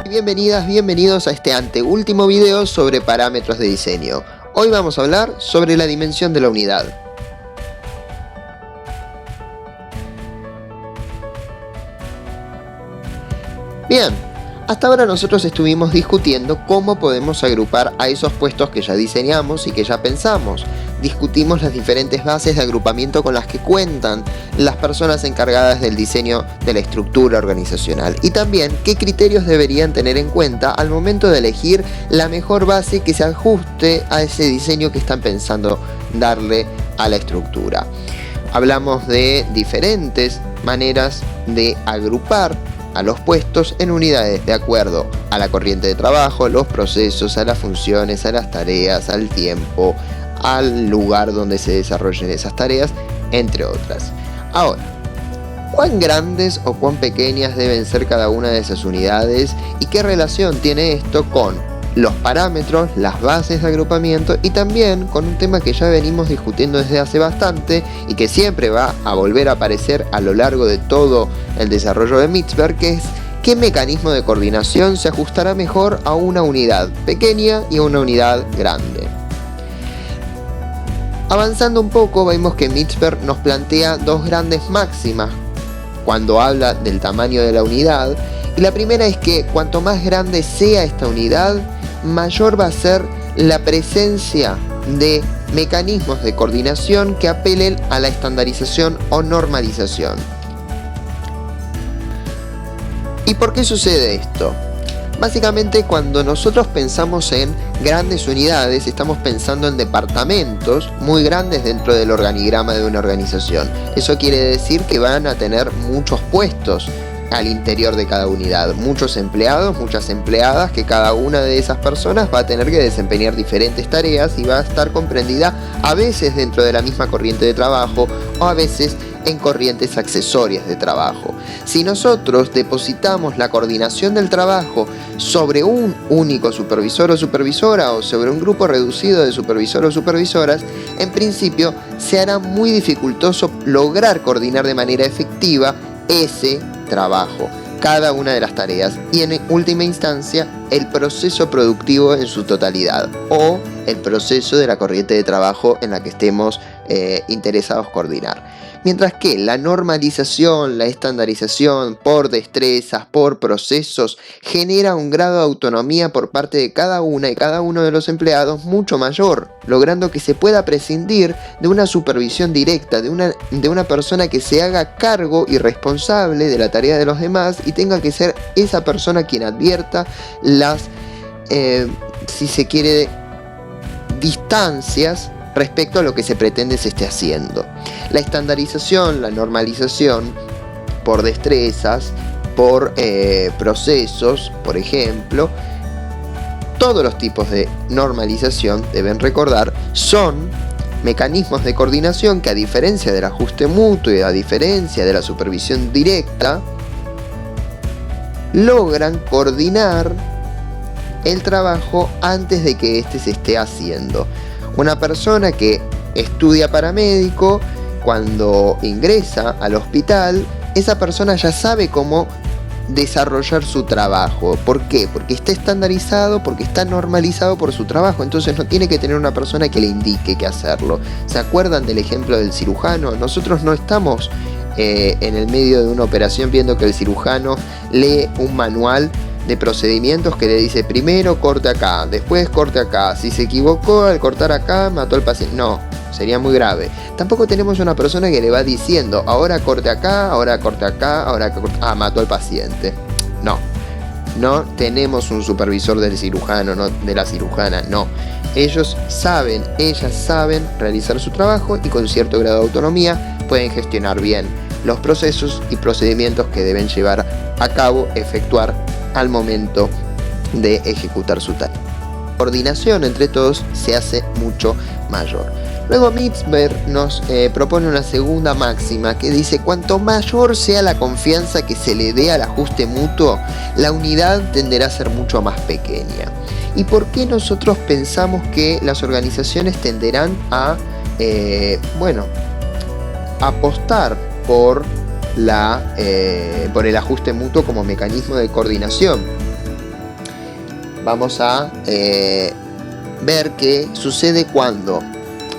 Bienvenidas, bienvenidos a este anteúltimo video sobre parámetros de diseño. Hoy vamos a hablar sobre la dimensión de la unidad. Bien, hasta ahora nosotros estuvimos discutiendo cómo podemos agrupar a esos puestos que ya diseñamos y que ya pensamos. Discutimos las diferentes bases de agrupamiento con las que cuentan las personas encargadas del diseño de la estructura organizacional y también qué criterios deberían tener en cuenta al momento de elegir la mejor base que se ajuste a ese diseño que están pensando darle a la estructura. Hablamos de diferentes maneras de agrupar a los puestos en unidades de acuerdo a la corriente de trabajo, los procesos, a las funciones, a las tareas, al tiempo, al lugar donde se desarrollen esas tareas, entre otras. Ahora, ¿cuán grandes o cuán pequeñas deben ser cada una de esas unidades y qué relación tiene esto con los parámetros, las bases de agrupamiento y también con un tema que ya venimos discutiendo desde hace bastante y que siempre va a volver a aparecer a lo largo de todo el desarrollo de Mitzberg, que es qué mecanismo de coordinación se ajustará mejor a una unidad pequeña y a una unidad grande? Avanzando un poco, vemos que Mitzberg nos plantea dos grandes máximas cuando habla del tamaño de la unidad, y la primera es que cuanto más grande sea esta unidad, mayor va a ser la presencia de mecanismos de coordinación que apelen a la estandarización o normalización. ¿Y por qué sucede esto? Básicamente, cuando nosotros pensamos en grandes unidades, estamos pensando en departamentos muy grandes dentro del organigrama de una organización. Eso quiere decir que van a tener muchos puestos al interior de cada unidad, muchos empleados, muchas empleadas, que cada una de esas personas va a tener que desempeñar diferentes tareas y va a estar comprendida a veces dentro de la misma corriente de trabajo o a veces en corrientes accesorias de trabajo. Si nosotros depositamos la coordinación del trabajo sobre un único supervisor o supervisora o sobre un grupo reducido de supervisor o supervisoras, en principio se hará muy dificultoso lograr coordinar de manera efectiva ese trabajo, cada una de las tareas y en última instancia el proceso productivo en su totalidad o el proceso de la corriente de trabajo en la que estemos interesados coordinar. Mientras que la normalización, la estandarización por destrezas, por procesos, genera un grado de autonomía por parte de cada una y cada uno de los empleados mucho mayor, logrando que se pueda prescindir de una supervisión directa, de una persona que se haga cargo y responsable de la tarea de los demás y tenga que ser esa persona quien advierta las, si se quiere, distancias respecto a lo que se pretende se esté haciendo. La estandarización, la normalización por destrezas, por procesos, por ejemplo, todos los tipos de normalización, deben recordar, son mecanismos de coordinación que, a diferencia del ajuste mutuo y a diferencia de la supervisión directa, logran coordinar el trabajo antes de que éste se esté haciendo. Una persona que estudia para médico, cuando ingresa al hospital, esa persona ya sabe cómo desarrollar su trabajo. ¿Por qué? Porque está estandarizado, porque está normalizado por su trabajo. Entonces no tiene que tener una persona que le indique qué hacerlo. ¿Se acuerdan del ejemplo del cirujano? Nosotros no estamos en el medio de una operación viendo que el cirujano lee un manual de procedimientos que le dice primero corte acá, después corte acá, si se equivocó al cortar acá mató al paciente. No, sería muy grave. Tampoco tenemos una persona que le va diciendo ahora corte acá, ahora corte acá, ahora corte... mató al paciente. No tenemos un supervisor del cirujano, no de la cirujana, no. Ellas saben realizar su trabajo y con cierto grado de autonomía pueden gestionar bien los procesos y procedimientos que deben llevar a cabo, efectuar al momento de ejecutar su tarea. La coordinación entre todos se hace mucho mayor. Luego Mitzberg nos propone una segunda máxima que dice: cuanto mayor sea la confianza que se le dé al ajuste mutuo, la unidad tenderá a ser mucho más pequeña. ¿Y por qué nosotros pensamos que las organizaciones tenderán a apostar por el ajuste mutuo como mecanismo de coordinación? vamos a ver qué sucede cuando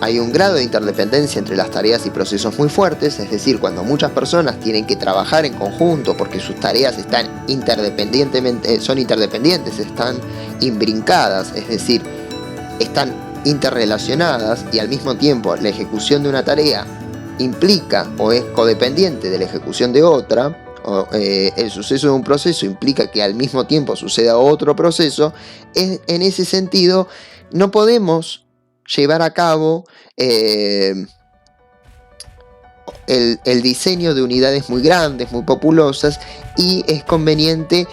hay un grado de interdependencia entre las tareas y procesos muy fuertes, es decir, cuando muchas personas tienen que trabajar en conjunto porque sus tareas están son interdependientes, están imbrincadas, es decir, están interrelacionadas, y al mismo tiempo la ejecución de una tarea implica o es codependiente de la ejecución de otra, o el suceso de un proceso implica que al mismo tiempo suceda otro proceso. En ese sentido no podemos llevar a cabo el diseño de unidades muy grandes, muy populosas, y es conveniente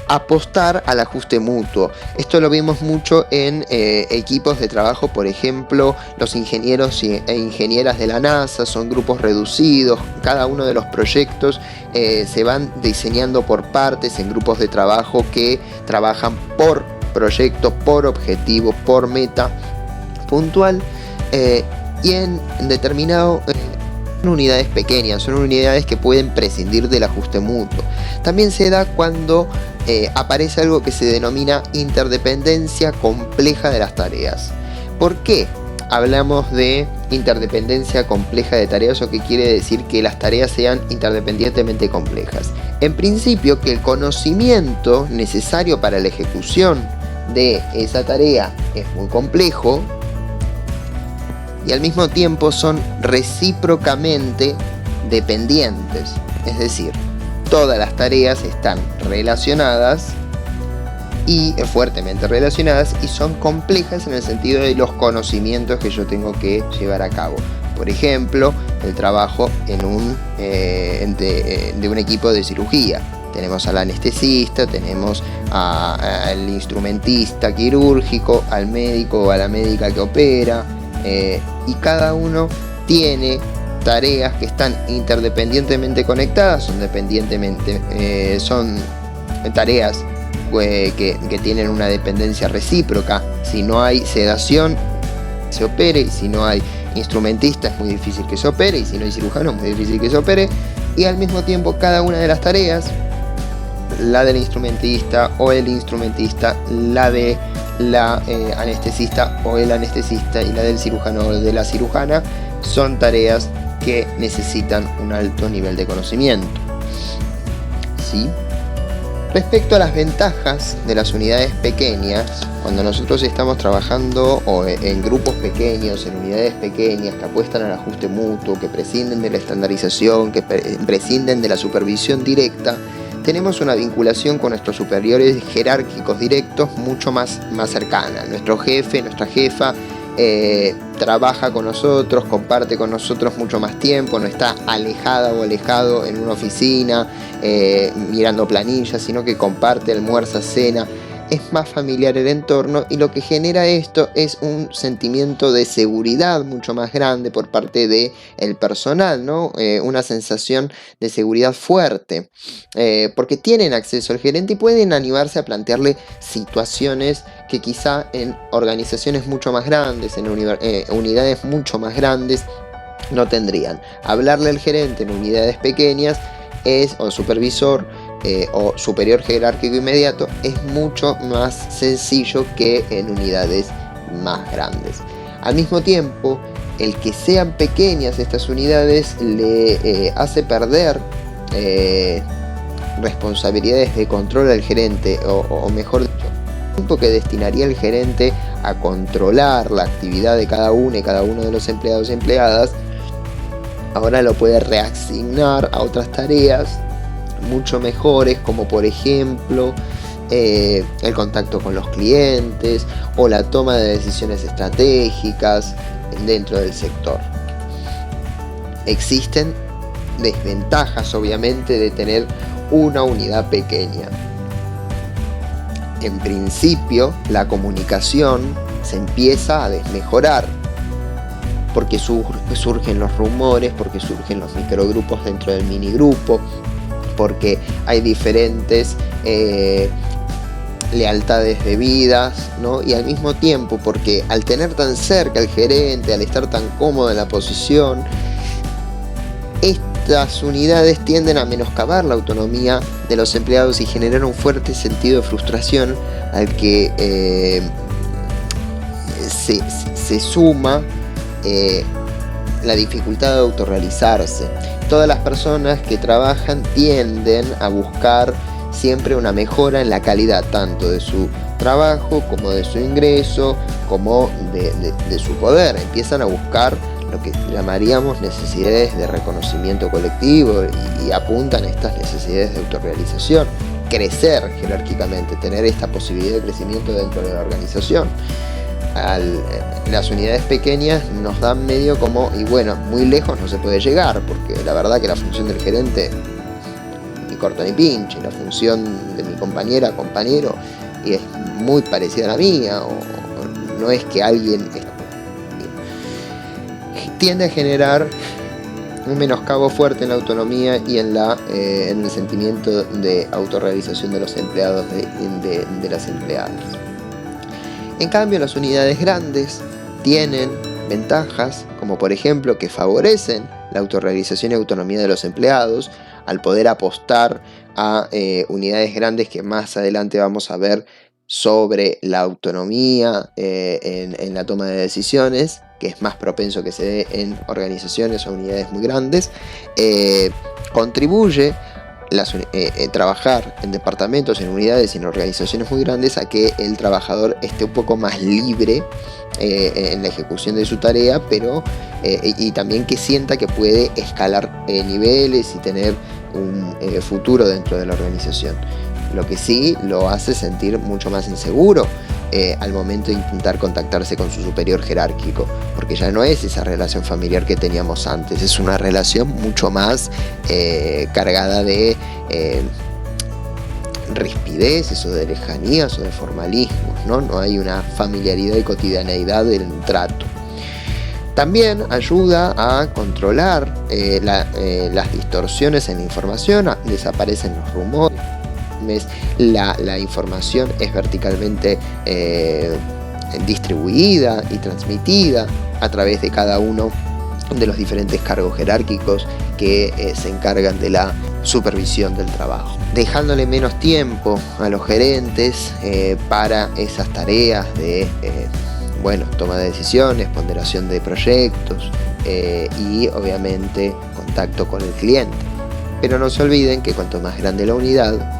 apostar al ajuste mutuo. Esto lo vemos mucho en equipos de trabajo, por ejemplo, los ingenieros e ingenieras de la NASA son grupos reducidos, cada uno de los proyectos se van diseñando por partes en grupos de trabajo que trabajan por proyecto, por objetivo, por meta puntual, y en determinado son unidades pequeñas, son unidades que pueden prescindir del ajuste mutuo. También se da cuando aparece algo que se denomina interdependencia compleja de las tareas. ¿Por qué hablamos de interdependencia compleja de tareas, o qué quiere decir que las tareas sean interdependientemente complejas? En principio, que el conocimiento necesario para la ejecución de esa tarea es muy complejo, y al mismo tiempo son recíprocamente dependientes, es decir, todas las tareas están relacionadas y fuertemente relacionadas, y son complejas en el sentido de los conocimientos que yo tengo que llevar a cabo. Por ejemplo, el trabajo en de un equipo de cirugía. Tenemos al anestesista, tenemos al instrumentista quirúrgico, al médico o a la médica que opera, y cada uno tiene tareas que están interdependientemente conectadas, son tareas que tienen una dependencia recíproca. Si no hay sedación, se opere, y si no hay instrumentista es muy difícil que se opere, y si no hay cirujano es muy difícil que se opere, y al mismo tiempo cada una de las tareas, la del instrumentista o el instrumentista, la de la anestesista o el anestesista, y la del cirujano o de la cirujana, son tareas que necesitan un alto nivel de conocimiento. ¿Sí? Respecto a las ventajas de las unidades pequeñas, cuando nosotros estamos trabajando en grupos pequeños, en unidades pequeñas que apuestan al ajuste mutuo, que prescinden de la estandarización, que prescinden de la supervisión directa, tenemos una vinculación con nuestros superiores jerárquicos directos mucho más cercana. Nuestro jefe, nuestra jefa trabaja con nosotros, comparte con nosotros mucho más tiempo, no está alejada o alejado en una oficina mirando planillas, sino que comparte, almuerza, cena. Es más familiar el entorno, y lo que genera esto es un sentimiento de seguridad mucho más grande por parte del personal, ¿no? Una sensación de seguridad fuerte, porque tienen acceso al gerente y pueden animarse a plantearle situaciones que quizá en organizaciones mucho más grandes, en unidades mucho más grandes, no tendrían. Hablarle al gerente en unidades pequeñas o supervisor o superior jerárquico inmediato es mucho más sencillo que en unidades más grandes. Al mismo tiempo, el que sean pequeñas estas unidades le hace perder responsabilidades de control al gerente, o mejor dicho, el tiempo que destinaría el gerente a controlar la actividad de cada uno y cada uno de los empleados y empleadas, ahora lo puede reasignar a otras tareas mucho mejores, como por ejemplo el contacto con los clientes o la toma de decisiones estratégicas dentro del sector. Existen desventajas, obviamente, de tener una unidad pequeña. En principio, la comunicación se empieza a desmejorar, porque surgen los rumores, porque surgen los microgrupos dentro del minigrupo, porque hay diferentes lealtades debidas, ¿no? Y al mismo tiempo, porque al tener tan cerca al gerente, al estar tan cómodo en la posición, estas unidades tienden a menoscabar la autonomía de los empleados y generan un fuerte sentido de frustración al que se suma la dificultad de autorrealizarse. Todas las personas que trabajan tienden a buscar siempre una mejora en la calidad tanto de su trabajo como de su ingreso, como de su poder. Empiezan a buscar lo que llamaríamos necesidades de reconocimiento colectivo y apuntan a estas necesidades de autorrealización, crecer jerárquicamente, tener esta posibilidad de crecimiento dentro de la organización. Las unidades pequeñas nos dan medio como, y bueno, muy lejos no se puede llegar, porque la verdad que la función del gerente ni corta ni pinche, la función de mi compañera, compañero, y es muy parecida a la mía, o no es que alguien tiende a generar un menoscabo fuerte en la autonomía y en el sentimiento de autorrealización de los empleados de las empleadas. En cambio, las unidades grandes tienen ventajas, como por ejemplo que favorecen la autorrealización y autonomía de los empleados, al poder apostar a unidades grandes que más adelante vamos a ver sobre la autonomía en la toma de decisiones, que es más propenso que se dé en organizaciones o unidades muy grandes. Contribuye trabajar en departamentos, en unidades y en organizaciones muy grandes a que el trabajador esté un poco más libre en la ejecución de su tarea, pero y también que sienta que puede escalar niveles y tener un futuro dentro de la organización. Lo que sí lo hace sentir mucho más inseguro al momento de intentar contactarse con su superior jerárquico, porque ya no es esa relación familiar que teníamos antes, es una relación mucho más cargada de rispideces o de lejanías o de formalismos, ¿no? No hay una familiaridad y cotidianeidad del trato. También ayuda a controlar las distorsiones en la información, desaparecen los rumores. La información es verticalmente distribuida y transmitida a través de cada uno de los diferentes cargos jerárquicos que se encargan de la supervisión del trabajo, dejándole menos tiempo a los gerentes para esas tareas de toma de decisiones, ponderación de proyectos y obviamente contacto con el cliente. Pero no se olviden que cuanto más grande la unidad,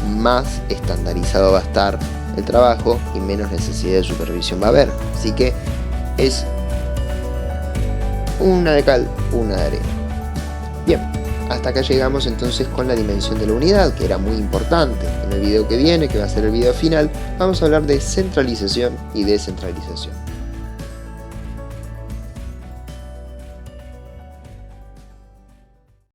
más estandarizado va a estar el trabajo y menos necesidad de supervisión va a haber. Así que es una de cal, una de arena. Bien, hasta acá llegamos entonces con la dimensión de la unidad, que era muy importante. En el video que viene, que va a ser el video final, vamos a hablar de centralización y descentralización.